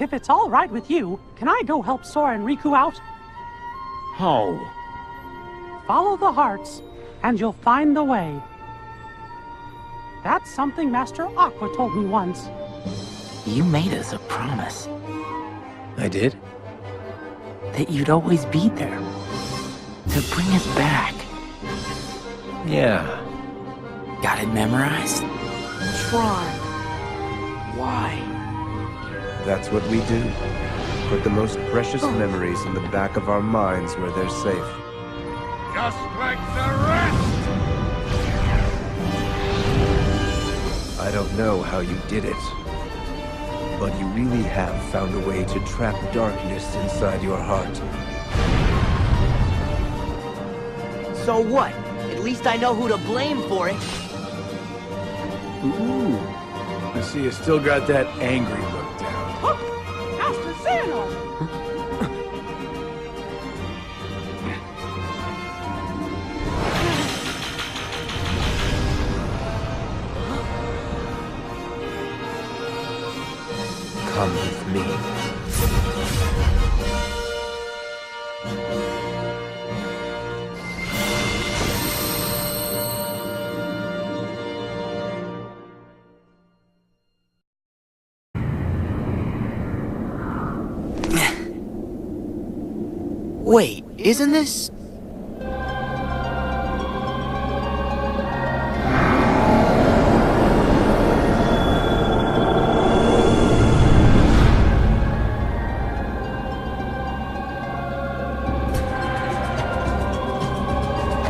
If it's all right with you, can I go help Sora and Riku out? How? Follow the hearts, and you'll find the way. That's something Master Aqua told me once. You made us a promise I did? that you'd always be there to bring us back. Yeah. Got it memorized? Try. Why? That's what we do. Put the most precious memories in the back of our minds where they're safe. Just like the rest! I don't know how you did it, but you really have found a way to trap darkness inside your heart. So what? At least I know who to blame for it. Ooh. I see you still got that angry look down. Look! Master Xehanort! Come with me. Wait, isn't this...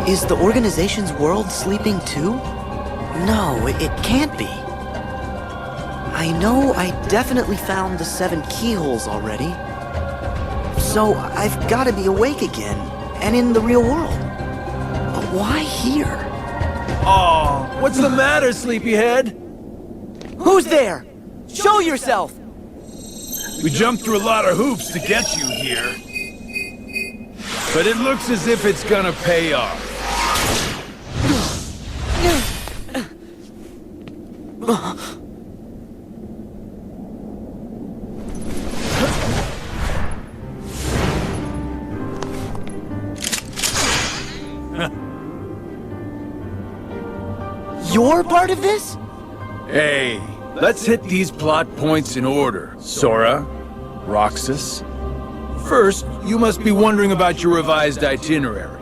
Is the organization's world sleeping too? No, it can't be. I know I definitely found the 7 keyholes already. So I've got to be awake again, and in the real world. But why here? Oh, what's the matter, sleepyhead? Who's there? Show yourself! We jumped through a lot of hoops to get you here. But it looks as if it's gonna pay off. You're part of this? Hey, let's hit these plot points in order. Sora, Roxas. First, you must be wondering about your revised itinerary.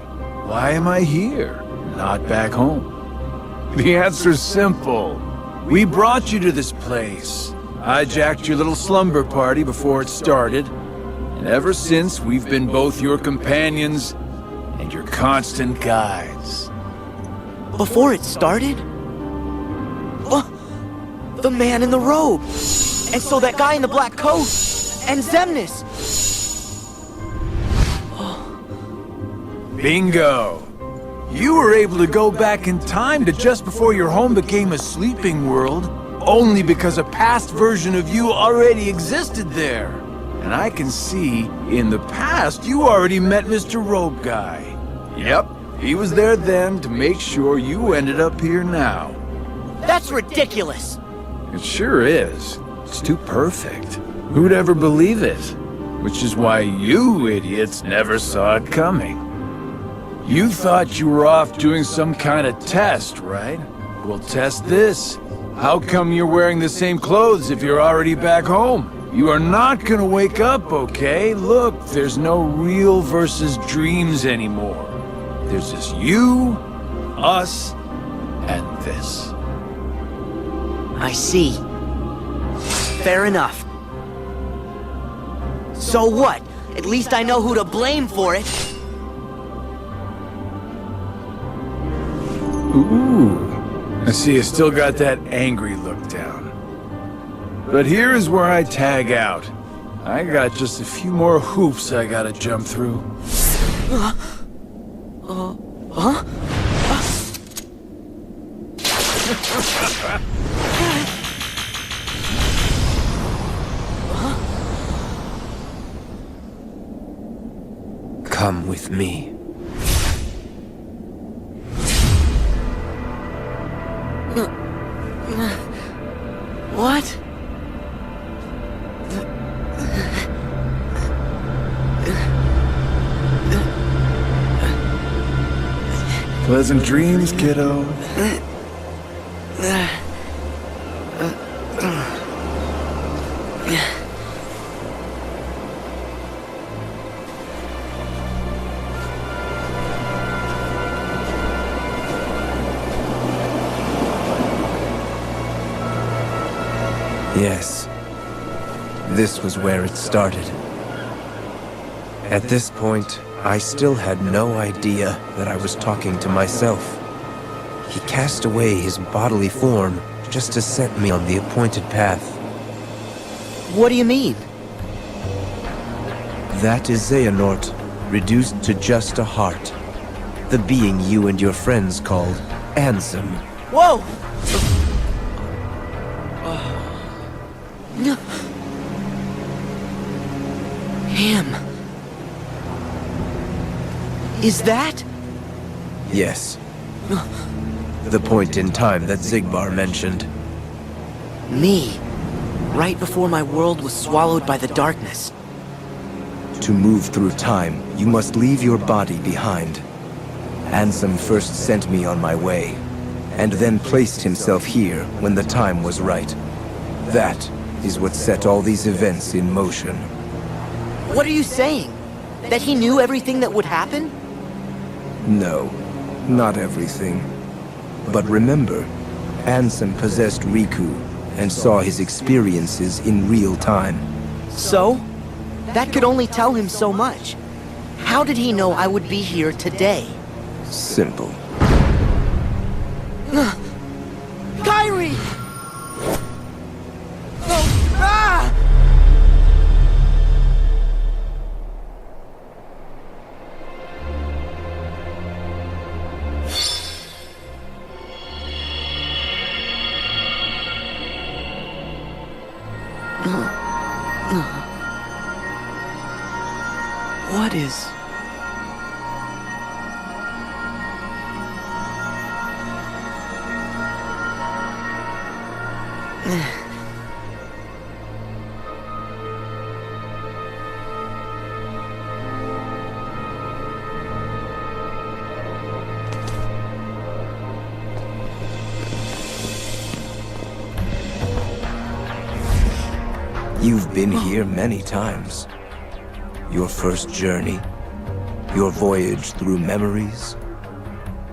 Why am I here, not back home? The answer's simple. We brought you to this place, hijacked your little slumber party before it started, and ever since we've been both your companions and your constant guides. Before it started? The man in the robe! And so that guy in the black coat! And Xemnas! Bingo! You were able to go back in time to just before your home became a sleeping world, only because a past version of you already existed there. And I can see, in the past, you already met Mr. Robe Guy. Yep, he was there then to make sure you ended up here now. That's ridiculous! It sure is. It's too perfect. Who'd ever believe it? Which is why you idiots never saw it coming. You thought you were off doing some kind of test, right? Well, test this. How come you're wearing the same clothes if you're already back home? You are not gonna wake up, okay? Look, there's no real versus dreams anymore. There's just you, us, and this. I see. Fair enough. So what? At least I know who to blame for it. Ooh, I see you still got that angry look down. But here is where I tag out. I got just a few more hoops I gotta jump through. Huh? Come with me. What? Pleasant dreams, kiddo. Yes. This was where it started. At this point, I still had no idea that I was talking to myself. He cast away his bodily form just to set me on the appointed path. What do you mean? That is Xehanort, reduced to just a heart. The being you and your friends called Ansem. Whoa! Him. Is that? Yes. The point in time that Xigbar mentioned. Me. Right before my world was swallowed by the darkness. To move through time, you must leave your body behind. Ansem first sent me on my way, and then placed himself here when the time was right. That is what set all these events in motion. What are you saying? That he knew everything that would happen? No, not everything. But remember, Ansem possessed Riku and saw his experiences in real time. So? That could only tell him so much. How did he know I would be here today? Simple. Kyrie! Oh, ah! What is... You've been here many times. Your first journey, your voyage through memories,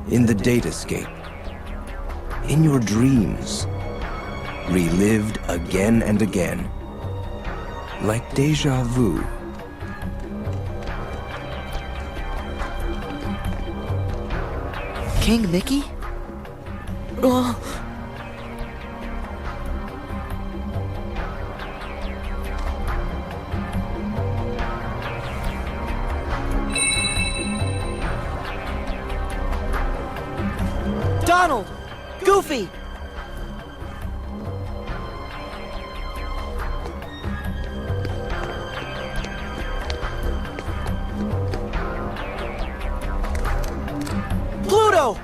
in the datascape, in your dreams, relived again and again, like deja vu. King Mickey? Oh. Donald! Goofy! Pluto!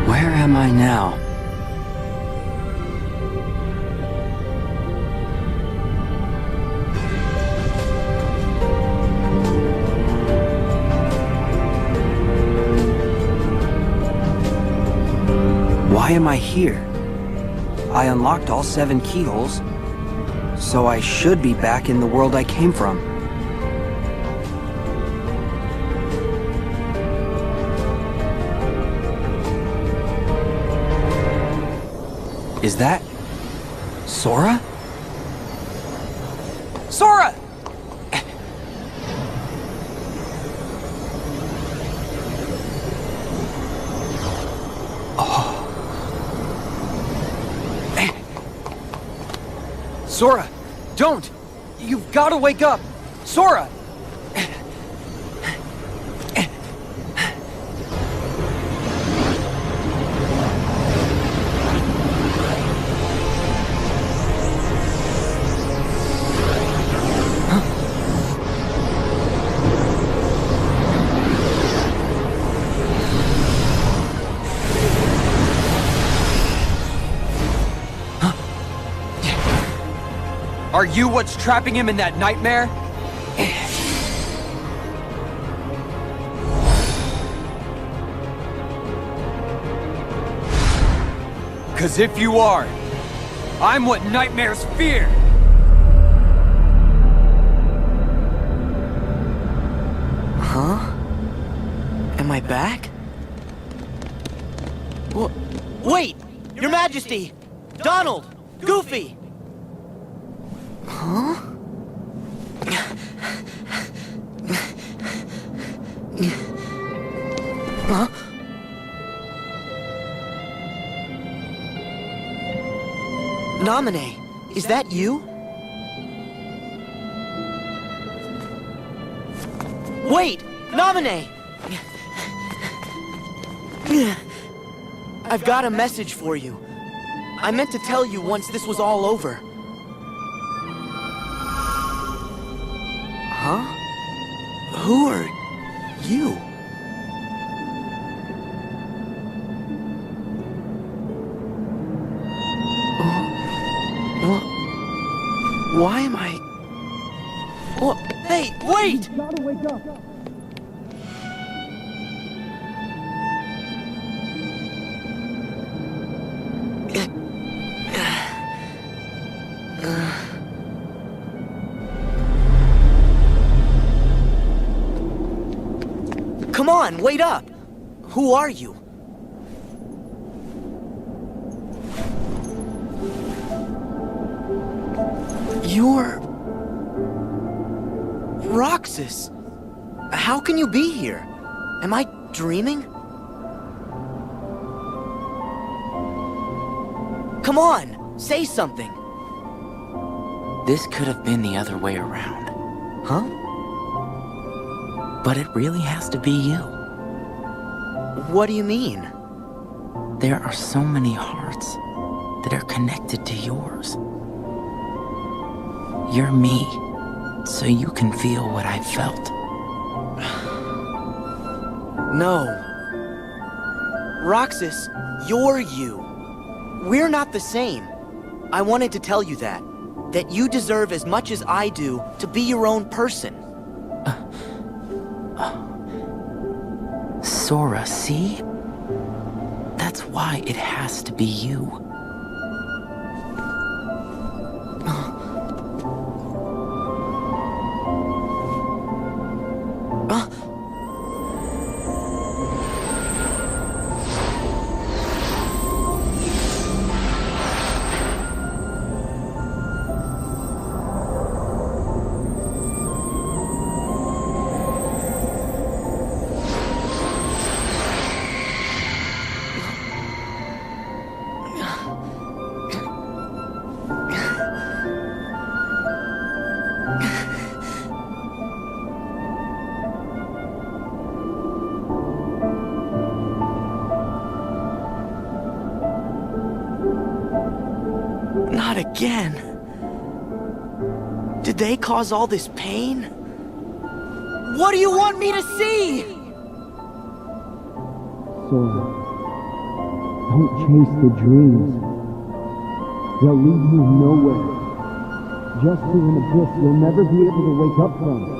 Where am I now? Why am I here? I unlocked all 7 keyholes, so I should be back in the world I came from. Is that... Sora? Sora! Sora, don't! You've got to wake up! Sora! Are you what's trapping him in that nightmare? Cause if you are, I'm what nightmares fear! Huh? Am I back? Wait! Your Majesty! Donald! Goofy! Huh? Huh? Naminé, is that you? Wait! Naminé! I've got a message for you. I meant to tell you once this was all over. Huh? Who are you? Why am I... Hey, wait! You gotta wake up. Come on, wait up! Who are you? You're... Roxas! How can you be here? Am I dreaming? Come on, say something! This could have been the other way around. Huh? But it really has to be you. What do you mean? There are so many hearts that are connected to yours. You're me, so you can feel what I felt. No. Roxas, you're you. We're not the same. I wanted to tell you that. That you deserve as much as I do to be your own person. Sora, see? That's why it has to be you. Not again. Did they cause all this pain? What do you want me to see? Sora, don't chase the dreams. They'll lead you nowhere. Just to an abyss you'll never be able to wake up from.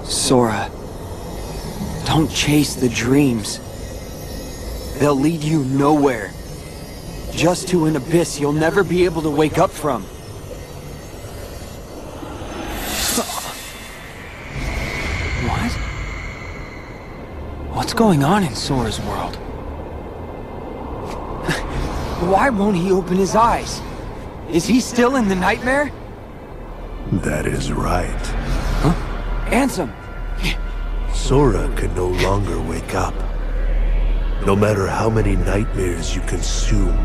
Sora, don't chase the dreams. They'll lead you nowhere. Just to an abyss you'll never be able to wake up from. What? What's going on in Sora's world? Why won't he open his eyes? Is he still in the nightmare? That is right. Huh? Ansem! Sora can no longer wake up. No matter how many nightmares you consume,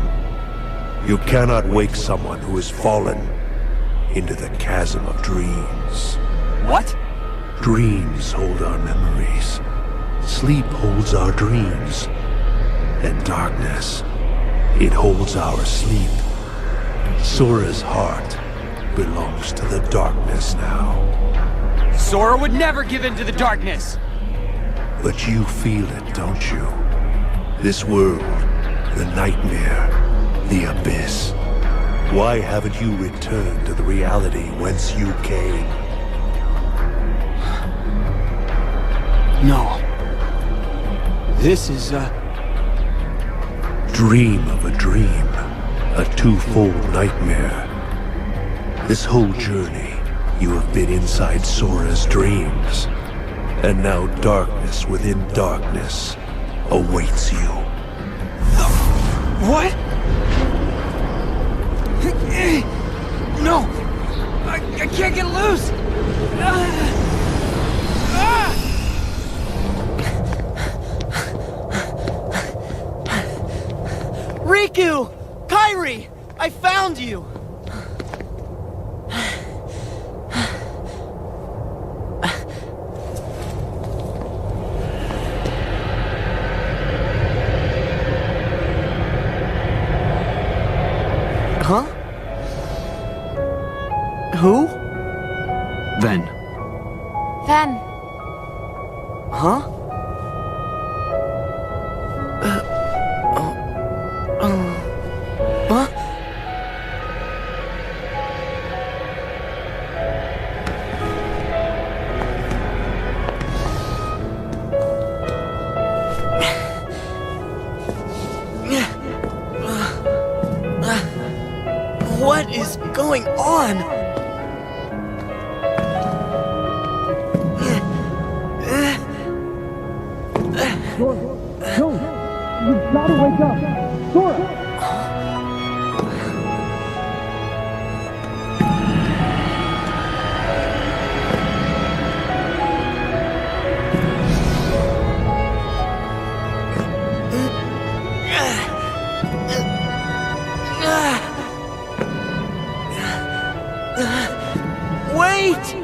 you cannot wake someone who has fallen into the chasm of dreams. What? Dreams hold our memories. Sleep holds our dreams. And darkness, it holds our sleep. Sora's heart belongs to the darkness now. Sora would never give in to the darkness! But you feel it, don't you? This world, the nightmare, the abyss. Why haven't you returned to the reality whence you came? No. This is a... Dream of a dream. A twofold nightmare. This whole journey, you have been inside Sora's dreams. And now darkness within darkness awaits you. What? No! I can't get loose! Riku! Kairi! I found you! Huh? Who? Ven. Ven. Huh? Huh? What is going on? No! You've got to wake up! Sora! Wait!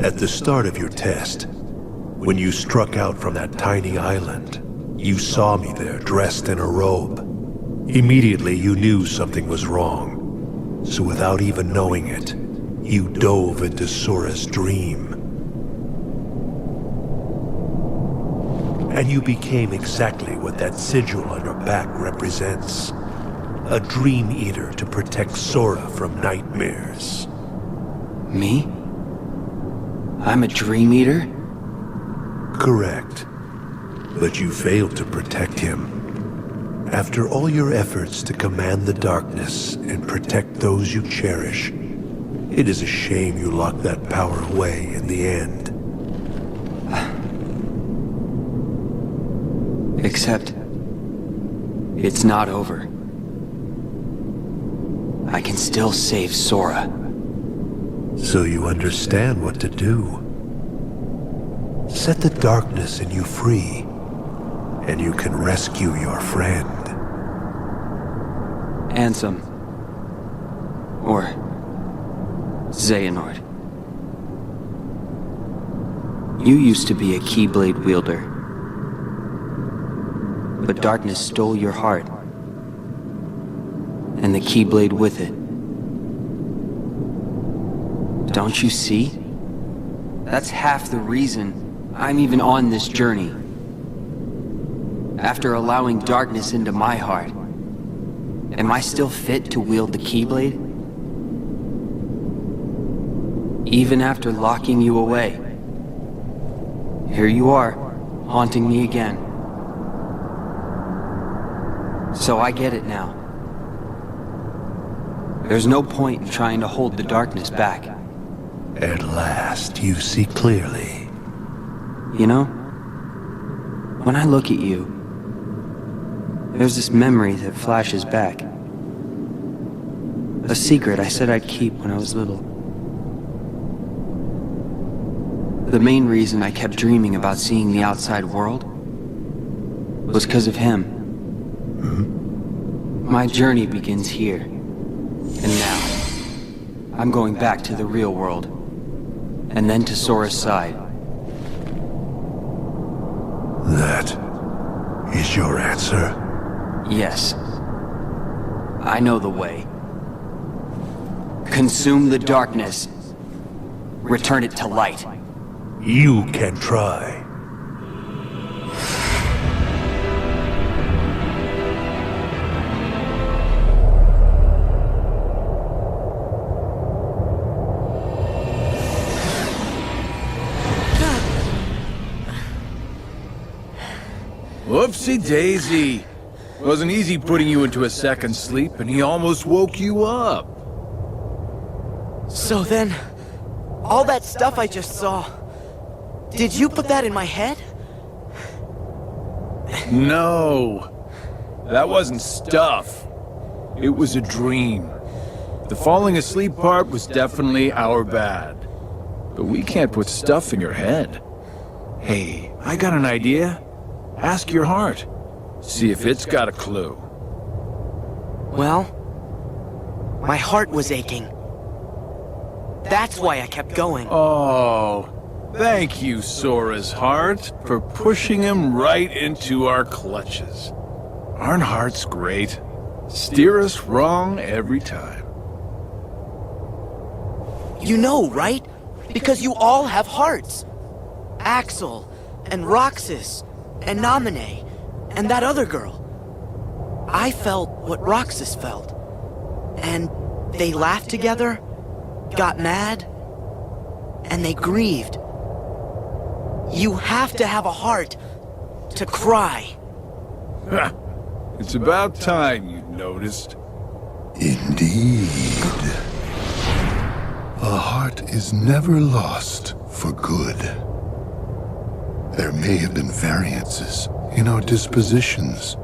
At the start of your test, when you struck out from that tiny island, you saw me there dressed in a robe. Immediately you knew something was wrong. So without even knowing it, you dove into Sora's dream. And you became exactly what that sigil on your back represents. A dream eater to protect Sora from nightmares. Me? I'm a dream eater? Correct. But you failed to protect him. After all your efforts to command the darkness and protect those you cherish, it is a shame you locked that power away in the end. Except... it's not over. I can still save Sora. So you understand what to do. Set the darkness in you free, and you can rescue your friend. Ansem. Or... Xehanort. You used to be a Keyblade wielder. But darkness stole your heart. And the Keyblade with it. Don't you see? That's half the reason I'm even on this journey. After allowing darkness into my heart, Am I still fit to wield the Keyblade? Even after locking you away, here you are, haunting me again. So I get it now. There's no point in trying to hold the darkness back. At last, you see clearly. You know, when I look at you, there's this memory that flashes back. A secret I said I'd keep when I was little. The main reason I kept dreaming about seeing the outside world was because of him. My journey begins here. And now, I'm going back to the real world. And then to Sora's side. That is your answer? Yes. I know the way. Consume the darkness. Return it to light. You can try. Whoopsie daisy. Wasn't easy putting you into a second sleep, and he almost woke you up. So then, all that stuff I just saw, did you put that in my head? No. That wasn't stuff. It was a dream. The falling asleep part was definitely our bad. But we can't put stuff in your head. Hey, I got an idea. Ask your heart. See if it's got a clue. Well, my heart was aching. That's why I kept going. Oh, thank you, Sora's heart, for pushing him right into our clutches. Aren't hearts great? Steer us wrong every time. You know, right? Because you all have hearts. Axel, and Roxas, and Naminé, and that other girl. I felt what Roxas felt. And they laughed together, got mad, and they grieved. You have to have a heart to cry. It's about time you noticed. Indeed. A heart is never lost for good. There may have been variances in our dispositions,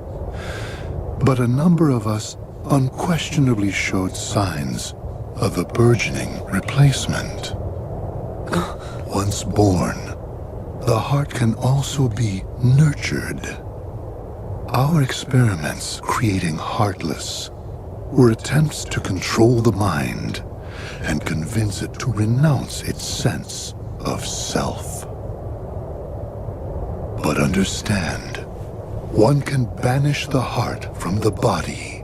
but a number of us unquestionably showed signs of a burgeoning replacement. Once born, the heart can also be nurtured. Our experiments creating Heartless were attempts to control the mind and convince it to renounce its sense of self. But understand, one can banish the heart from the body,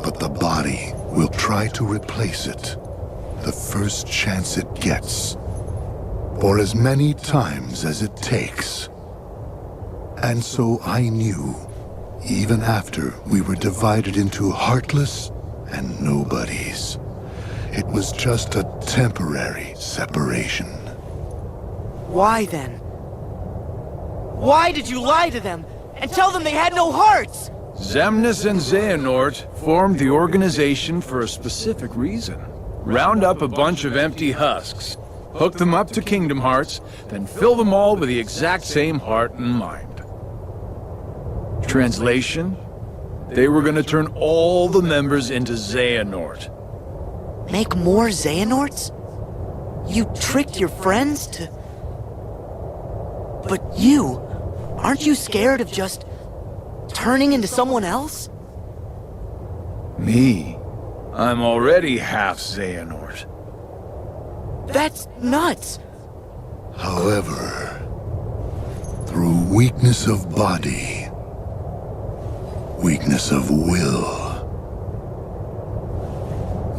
but the body will try to replace it the first chance it gets, for as many times as it takes. And so I knew, even after we were divided into Heartless and Nobodies, it was just a temporary separation. Why then? Why did you lie to them and tell them they had no hearts? Xemnas and Xehanort formed the organization for a specific reason. Round up a bunch of empty husks, hook them up to Kingdom Hearts, then fill them all with the exact same heart and mind. Translation? They were gonna turn all the members into Xehanort. Make more Xehanorts? You tricked your friends to... But you... Aren't you scared of just turning into someone else? Me? I'm already half Xehanort. That's nuts. However, through weakness of body, weakness of will,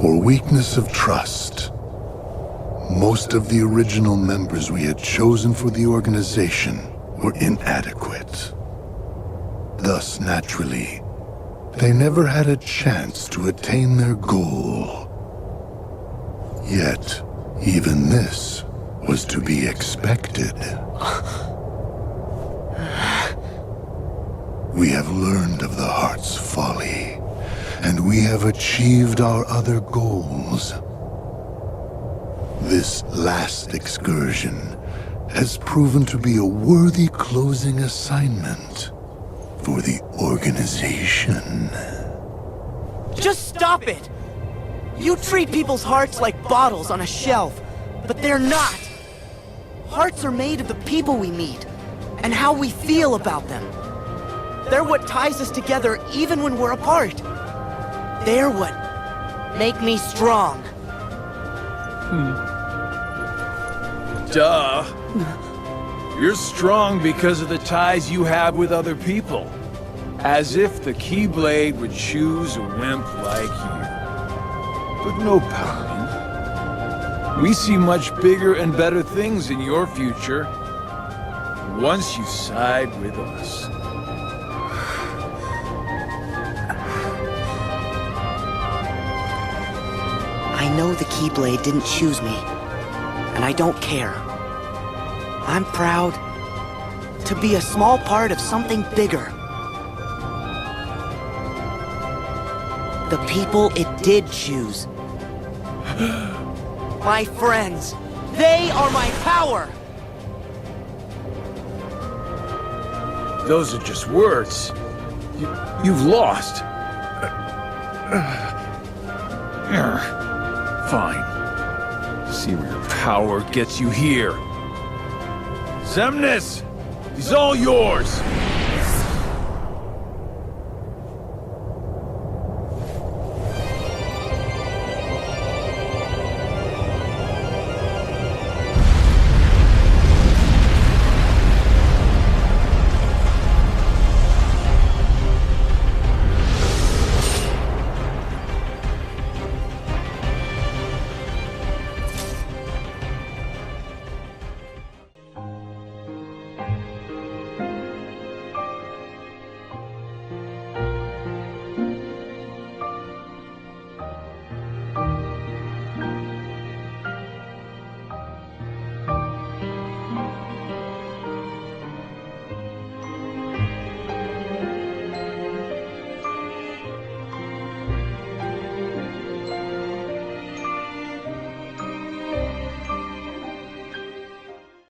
or weakness of trust, most of the original members we had chosen for the organization were inadequate. Thus, naturally, they never had a chance to attain their goal. Yet, even this was to be expected. We have learned of the heart's folly, and we have achieved our other goals. This last excursion has proven to be a worthy closing assignment for the organization. Just stop it! You treat people's hearts like bottles on a shelf, but they're not. Hearts are made of the people we meet, and how we feel about them. They're what ties us together even when we're apart. They're what make me strong. Duh. You're strong because of the ties you have with other people. As if the Keyblade would choose a wimp like you. But no pouting. We see much bigger and better things in your future once you side with us. I know the Keyblade didn't choose me, and I don't care. I'm proud to be a small part of something bigger. The people it did choose. My friends, they are my power! Those are just words. You've lost. Fine. See where your power gets you here. Xemnas! He's all yours!